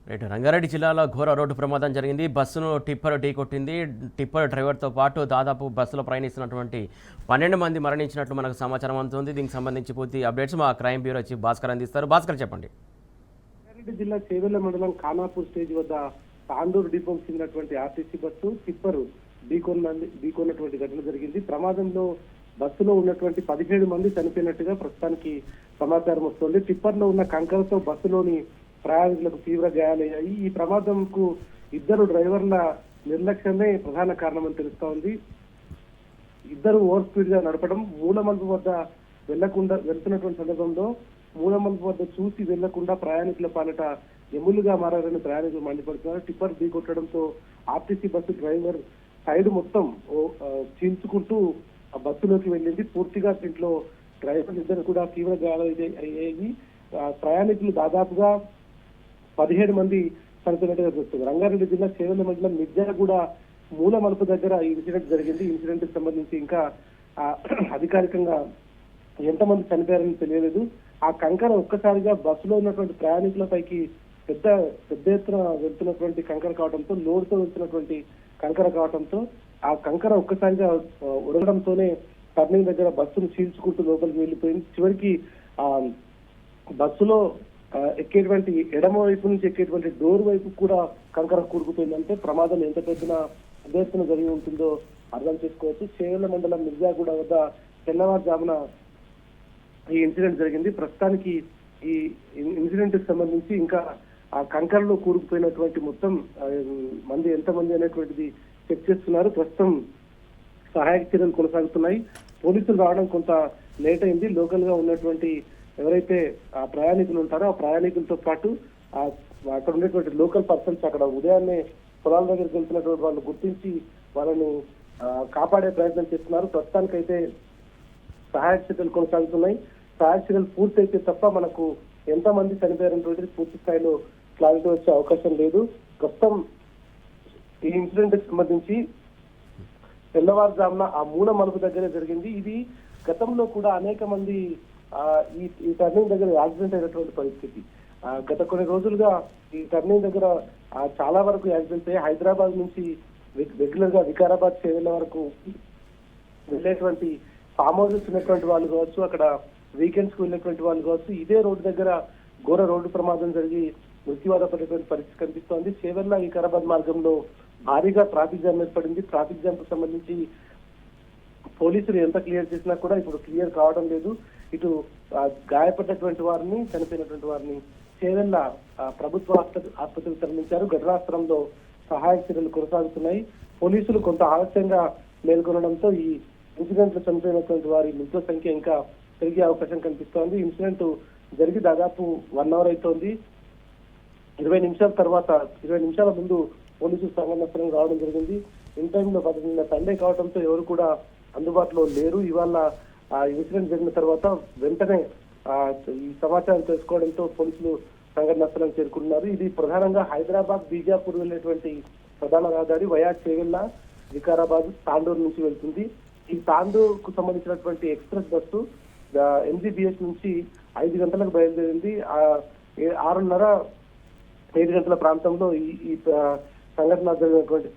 Right. Rangareddy జిల్లాలో ఘోర road ప్రమాదం జరిగింది. బస్సును టిప్పర్ ఢీకొట్టింది. టిప్పర్ డ్రైవర్తో పాటు దాదాపు బస్సులో ప్రయాణిస్తున్నటువంటి 12 మంది మరణించినట్లు మనకు సమాచారం అందుతుంది. దీనికి సంబంధించి పూర్తి అప్డేట్స్ మా క్రైమ్ బ్యూరో చీఫ్ భాస్కర్ అందిస్తారు. భాస్కర్, చెప్పండి. రంగారెడ్డి జిల్లా చేవెళ్ల మండలం ఖానాపూర్ స్టేజ్ వద్ద తాండూరు డిపోకు చెందినటువంటి ఆర్టీసీ బస్సు టిప్పర్ ఢీకొన్నటువంటి ఘటన జరిగింది. ప్రమాదంలో బస్సులో ఉన్నటువంటి 17 మంది చనిపోయినట్టుగా ప్రస్తుతానికి సమాచారం వస్తోంది. టిప్పర్ లో ఉన్న కంకరతో బస్సులోని ప్రయాణికులకు తీవ్ర గాయాలయ్యాయి. ఈ ప్రమాదంకు ఇద్దరు డ్రైవర్ల నిర్లక్ష్యమే ప్రధాన కారణమని తెలుస్తోంది. ఇద్దరు ఓవర్ స్పీడ్ గా నడపడం, మూలమలుపు వద్ద వెళ్తున్నటువంటి సందర్భంలో మూలమలుపు వద్ద చూసి వెళ్లకుండా ప్రయాణికుల పాలట ఎములుగా మారారని ప్రయాణికులు మండిపడుతున్నారు. టిప్పర్ ఢీకొట్టడంతో ఆర్టీసీ బస్సు డ్రైవర్ సైడ్ మొత్తం చీల్చుకుంటూ ఆ బస్సులోకి వెళ్ళింది. పూర్తిగా దీంట్లో డ్రైవర్ ఇద్దరు కూడా తీవ్ర గాయాలయ్యాయి. ప్రయాణికులు దాదాపుగా 17 మంది చనిపోయినట్టుగా చూస్తుంది. రంగారెడ్డి జిల్లా చేవెళ్ల మండలం మిర్జాగూడ మూల మలుపు దగ్గర ఈ ఇన్సిడెంట్ జరిగింది. ఈ ఇన్సిడెంట్ కి సంబంధించి ఇంకా అధికారికంగా ఎంతమంది చనిపోయారని తెలియలేదు. ఆ కంకర ఒక్కసారిగా బస్సులో ఉన్నటువంటి ప్రయాణికులపైకి పెద్ద ఎత్తున వెళ్తున్నటువంటి కంకర కావడంతో, లోడ్తో వెళ్తున్నటువంటి కంకర కావడంతో ఆ కంకర ఒక్కసారిగా ఉడగడంతోనే టర్నింగ్ దగ్గర బస్సును చీల్చుకుంటూ లోపలికి వెళ్ళిపోయింది. చివరికి ఆ బస్సులో ఎక్కేటువంటి ఎడమ వైపు నుంచి ఎక్కేటువంటి డోర్ వైపు కూడా కంకర కూరుకుపోయిందంటే ప్రమాదం ఎంత ఎత్తున జరిగి ఉంటుందో అర్థం చేసుకోవచ్చు. చేవెళ్ల మండలం మిర్జాగూడ వద్ద తెల్లవారుజామున ఈ ఇన్సిడెంట్ జరిగింది. ప్రస్తుతానికి ఈ ఇన్సిడెంట్ కి సంబంధించి ఇంకా ఆ కంకరలో కూరుకుపోయినటువంటి మొత్తం మంది ఎంతమంది అనేటువంటిది చెక్ చేస్తున్నారు. ప్రస్తుతం సహాయక చర్యలు కొనసాగుతున్నాయి. పోలీసులు రావడం కొంత లేట్ అయింది. లోకల్ గా ఉన్నటువంటి ఎవరైతే ఆ ప్రయాణికులు ఉంటారో ఆ ప్రయాణికులతో పాటు అక్కడ ఉండేటువంటి లోకల్ పర్సన్స్ అక్కడ ఉదయాన్నే పొలాల దగ్గరికి వెళ్తున్నటువంటి వాళ్ళు గుర్తించి వాళ్ళని కాపాడే ప్రయత్నం చేస్తున్నారు. ప్రస్తుతానికైతే సహాయక చర్యలు కొనసాగుతున్నాయి. సహాయక చర్యలు పూర్తయితే తప్ప మనకు ఎంతమంది చనిపోయారనేటువంటిది పూర్తి స్థాయిలో క్లారిటీ వచ్చే అవకాశం లేదు. ప్రస్తుతం ఈ ఇన్సిడెంట్ కి సంబంధించి తెల్లవారుజామున ఆ మూల మలుపు దగ్గరే జరిగింది. ఇది గతంలో కూడా అనేక మంది ఈ టర్నింగ్ దగ్గర యాక్సిడెంట్ అయినటువంటి పరిస్థితి. గత కొన్ని రోజులుగా ఈ టర్నింగ్ దగ్గర చాలా వరకు యాక్సిడెంట్స్ అయ్యి హైదరాబాద్ నుంచి రెగ్యులర్ గా వికారాబాద్ చేవెళ్ల వరకు వెళ్ళేటువంటి ఫామ్ హౌసెస్ ఉన్నటువంటి వాళ్ళు కావచ్చు, అక్కడ వీకెండ్స్ కు వెళ్ళేటువంటి వాళ్ళు కావచ్చు, ఇదే రోడ్డు దగ్గర ఘోర రోడ్డు ప్రమాదం జరిగి మృత్యువాత పడేటువంటి పరిస్థితి కనిపిస్తోంది. చేవెళ్ల వికారాబాద్ మార్గంలో భారీగా ట్రాఫిక్ జామ్ ఏర్పడింది. ట్రాఫిక్ జామ్ కు సంబంధించి పోలీసులు ఎంత క్లియర్ చేసినా కూడా ఇప్పుడు క్లియర్ కావడం లేదు. ఇటు గాయపడ్డటువంటి వారిని, చనిపోయినటువంటి వారిని చేవెళ్ల ప్రభుత్వ ఆసుపత్రికి తరలించారు. ఘటనాస్థలంలో సహాయక చర్యలు కొనసాగుతున్నాయి. పోలీసులు కొంత ఆలస్యంగా మేల్కొనడంతో ఈ ఇన్సిడెంట్ లో చనిపోయినటువంటి వారి మృతుల సంఖ్య ఇంకా పెరిగే అవకాశం కనిపిస్తోంది. ఇన్సిడెంట్ జరిగి దాదాపు 1 అవర్ అవుతోంది. 20 నిమిషాల ముందు పోలీసులు సంఘటన స్థలం రావడం జరిగింది. ఇన్ టైంలో సండే కావడంతో ఎవరు కూడా అందుబాటులో లేరు. ఇవాళ ఇన్సిడెంట్ జరిగిన తర్వాత వెంటనే ఈ సమాచారం తెలుసుకోవడంతో పోలీసులు సంఘటన స్థలం చేరుకున్నారు. ఇది ప్రధానంగా హైదరాబాద్ బీజాపూర్ వెళ్లేటువంటి ప్రధాన రహదారి. వయా చేవెళ్ల వికారాబాద్ తాండూరు నుంచి వెళ్తుంది. ఈ తాండూరు కు సంబంధించినటువంటి ఎక్స్ప్రెస్ బస్సు ఎంజీబీఎస్ నుంచి 5 గంటలకు బయలుదేరింది. 6:30-7 గంటల ప్రాంతంలో ఈ సంఘటన జరిగినటువంటి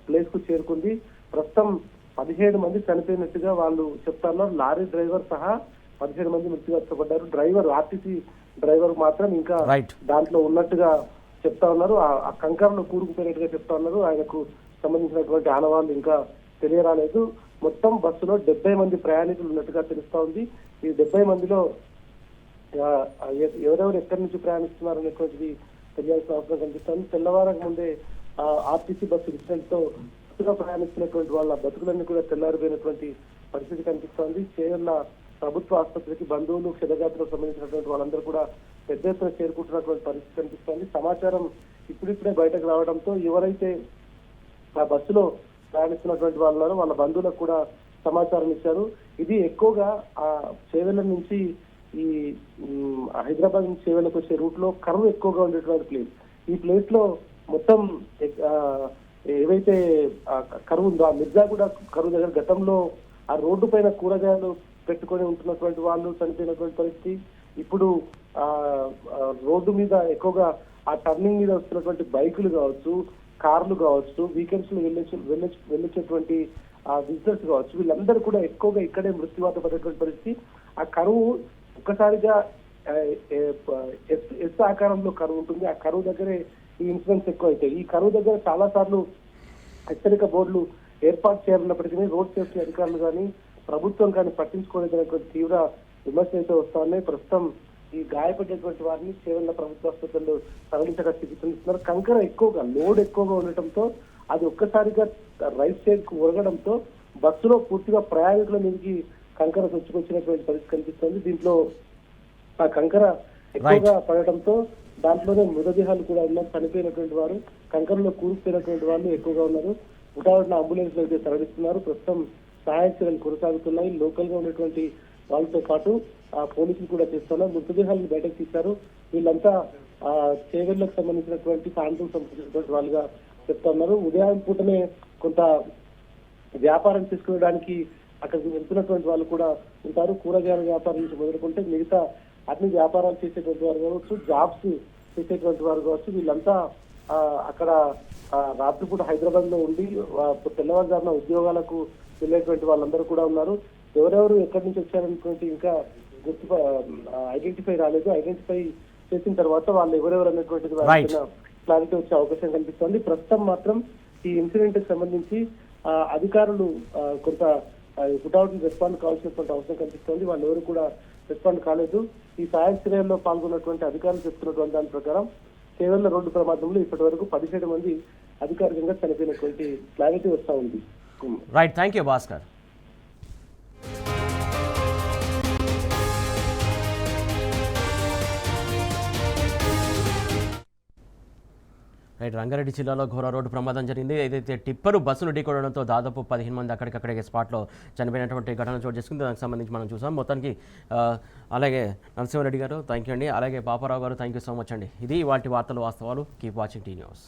ప్లేస్ కు చేరుకుంది. ప్రస్తుతం 17 మంది చనిపోయినట్టుగా వాళ్ళు చెప్తున్నారు. లారీ డ్రైవర్ సహా 17 మంది మృత్యుపడ్డారు. డ్రైవర్, ఆర్టీసీ డ్రైవర్ మాత్రం ఇంకా దాంట్లో ఉన్నట్టుగా చెప్తా ఉన్నారు. ఆ కంకరలో కూరుకుపోయినట్టుగా చెప్తా ఉన్నారు. ఆయనకు సంబంధించినటువంటి ఆనవాళ్ళు ఇంకా తెలియరాలేదు. మొత్తం బస్సులో 70 మంది ప్రయాణికులు ఉన్నట్టుగా తెలుస్తా ఉంది. ఈ 70 మందిలో ఎవరెవరు ఎక్కడి నుంచి ప్రయాణిస్తున్నారు అనేటువంటిది తెలియాల్సిన అవసరం కనిపిస్తుంది. తెల్లవారకు ముందే ఆర్టీసీ బస్సు ఇన్సిడెంట్ తో ప్రయాణిస్తున్నటువంటి వాళ్ళ బతుకులన్నీ కూడా తెల్లారిపోయినటువంటి పరిస్థితి కనిపిస్తోంది. చేవెళ్ల ప్రభుత్వ ఆసుపత్రికి బంధువులు, క్షతగాత్రులకు సంబంధించినటువంటి వాళ్ళందరూ కూడా పెద్ద ఎత్తున చేరుకుంటున్నటువంటి పరిస్థితి కనిపిస్తోంది. సమాచారం ఇప్పుడిప్పుడే బయటకు రావడంతో ఎవరైతే ఆ బస్సులో ప్రయాణిస్తున్నటువంటి వాళ్ళు వాళ్ళ బంధువులకు కూడా సమాచారం ఇచ్చారు. ఇది ఎక్కువగా ఆ చేవెళ్ల నుంచి ఈ హైదరాబాద్ నుంచి చేవెళ్లకు వచ్చే రూట్ లో కరువు ఎక్కువగా ఉండేటువంటి ప్లేస్. ఈ ప్లేస్ లో మొత్తం ఏవైతే కరువు ఉందో ఆ మిర్జాగూడ కరువు దగ్గర గతంలో ఆ రోడ్డు పైన కూరగాయలు పెట్టుకొని ఉంటున్నటువంటి వాళ్ళు చనిపోయినటువంటి పరిస్థితి. ఇప్పుడు రోడ్డు మీద ఎక్కువగా ఆ టర్నింగ్ మీద వస్తున్నటువంటి బైకులు కావచ్చు, కార్లు కావచ్చు, వీకెండ్స్ లో వెళ్ళొచ్చేటువంటి విజిటర్స్ కావచ్చు, వీళ్ళందరూ కూడా ఎక్కువగా ఇక్కడే మృత్యువాత పడేటువంటి పరిస్థితి. ఆ కరువు ఒక్కసారిగా ఎస్ ఆకారంలో కరువు ఉంటుంది. ఆ కరువు దగ్గరే ఈ ఇన్సిడెంట్స్ ఎక్కువ అవుతాయి. ఈ కరువు దగ్గర చాలా సార్లు హెచ్చరిక బోర్డులు ఏర్పాటు చేయాలన్నప్పటికీ రోడ్ సేఫ్టీ అధికారులు కానీ ప్రభుత్వం కానీ పట్టించుకోలేదనేటువంటి తీవ్ర విమర్శలు అయితే వస్తా ఉన్నాయి. ప్రస్తుతం ఈ గాయపడేటువంటి వారిని చేవెళ్ల ప్రభుత్వ ఆసుపత్రులు తరలించగా చికిత్సిస్తున్నారు. కంకర ఎక్కువగా లోడ్ ఎక్కువగా ఉండటంతో అది ఒక్కసారిగా రైట్ సైడ్ కు ఒరగడంతో బస్సులో పూర్తిగా ప్రయాణికుల మీదకి కంకర చొచ్చుకొచ్చినటువంటి పరిస్థితి కనిపిస్తుంది. దీంట్లో ఆ కంకర ఎక్కువగా పడటంతో దాంట్లోనే మృతదేహాలు కూడా ఉన్నారు. చనిపోయినటువంటి వారు, కంకరలో కూరుకుపోయినటువంటి వాళ్ళు ఎక్కువగా ఉన్నారు. ఉటావటిన అంబులెన్స్ లో అయితే తరలిస్తున్నారు. ప్రస్తుతం సహాయ చర్యలు కొనసాగుతున్నాయి. లోకల్ గా ఉన్నటువంటి వాళ్ళతో పాటు పోలీసులు కూడా చేస్తున్నారు. మృతదేహాలను బయటకు తీశారు. వీళ్ళంతా చేవెళ్లకు సంబంధించినటువంటి తాండూకు సంబంధించినటువంటి వాళ్ళుగా చెప్తున్నారు. ఉదయం పూటనే కొంత వ్యాపారం చేసుకోవడానికి అక్కడికి వెళ్తున్నటువంటి వాళ్ళు కూడా ఉంటారు. కూరగాయల వ్యాపారం నుంచి మొదలుకుంటే మిగతా అన్ని వ్యాపారాలు చేసేటువంటి వారు కావచ్చు, జాబ్స్ చేసేటువంటి వారు కావచ్చు, వీళ్ళంతా అక్కడ రాత్రిపూట హైదరాబాద్ లో ఉండి తెల్లవారుజామున ఉద్యోగాలకు వెళ్ళేటువంటి వాళ్ళందరూ కూడా ఉన్నారు. ఎవరెవరు ఎక్కడి నుంచి వచ్చారనేటువంటి ఇంకా ఐడెంటిఫై రాలేదు. ఐడెంటిఫై చేసిన తర్వాత వాళ్ళు ఎవరెవరు అనేటువంటిది క్లారిటీ వచ్చే అవకాశం కనిపిస్తోంది. ప్రస్తుతం మాత్రం ఈ ఇన్సిడెంట్ కి సంబంధించి అధికారులు కొంత హుటాహుటిని రెస్పాండ్ కావాల్సినటువంటి అవసరం కనిపిస్తోంది. వాళ్ళు ఎవరు కూడా రెస్పాండ్ కాలేదు. ఈ సహాయ చర్యల్లో పాల్గొన్నటువంటి అధికారులు చెప్తున్నటువంటి దాని ప్రకారం చేవెళ్ల రోడ్డు ప్రమాదంలో ఇప్పటి వరకు 17 మంది అధికారికంగా చనిపోయినటువంటి క్లారిటీ వస్తా ఉంది. Right, thank you Bhaskar. Right, Rangareddy జిల్లాలో ఘోర రోడ్డు ప్రమాదం జరిగింది. ఏదైతే టిప్పరు బస్సును ఢీకొనడంతో దాదాపు 15 మంది అక్కడికక్కడికే స్పాట్లో చనిపోయినటువంటి ఘటన చోటు చేసుకుంది. దానికి సంబంధించి మనం చూసాం. మొత్తానికి అలాగే నరసింహారెడ్డి గారు థ్యాంక్ యూ అండి, అలాగే పాపారావు గారు థ్యాంక్ యూ సో మచ్ అండి. ఇది వాటి వార్తలు వాస్తవాలు. Keep watching tea news.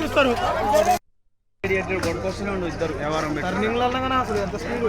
చూపిస్తారు కొడుకొస్తూనే ఉండు ఇద్దరు వ్యవహారం టర్నింగ్ అసలు ఎంత స్పీడ్